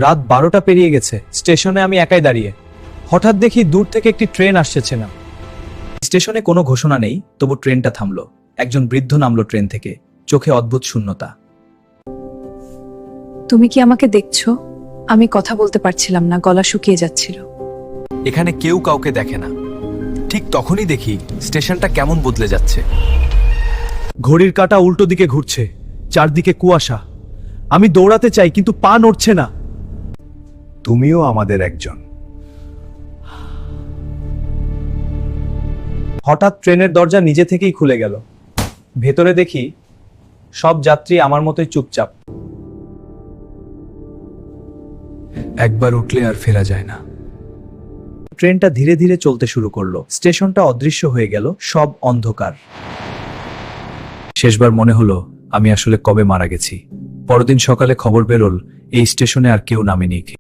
রাত 12টা পেরিয়ে গেছে। স্টেশনে আমি একাই দাঁড়িয়ে। হঠাৎ দেখি দূর থেকে একটি ট্রেন আসছে না। স্টেশনে কোনো ঘোষণা নেই, তবু ট্রেনটা থামলো। একজন বৃদ্ধ নামলো ট্রেন থেকে, চোখে অদ্ভুত শূন্যতা। তুমি কি আমাকে দেখছো? আমি কথা বলতে পারছিলাম না, গলা শুকিয়ে যাচ্ছিল। এখানে কেউ কাউকে দেখে না। ঠিক তখনই দেখি স্টেশনটা কেমন বদলে যাচ্ছে। ঘড়ির কাঁটা উল্টো দিকে ঘুরছে, চারদিকে কুয়াশা। আমি দৌড়াতে চাই, কিন্তু পা নড়ছে না। তুমিও আমাদের একজন। হঠাৎ ট্রেনের দরজা নিজে থেকেই খুলে গেল। ভেতরে দেখি সব যাত্রী আমার মতোই চুপচাপ। একবার উঠলে আর ফেরা যায় না। ট্রেনটা ধীরে ধীরে চলতে শুরু করলো। স্টেশনটা অদৃশ্য হয়ে গেল, সব অন্ধকার। শেষবার মনে হলো আমি আসলে কবে মারা গেছি। পরদিন সকালে খবর বেরোল, এই স্টেশনে আর কেউ নামেনি।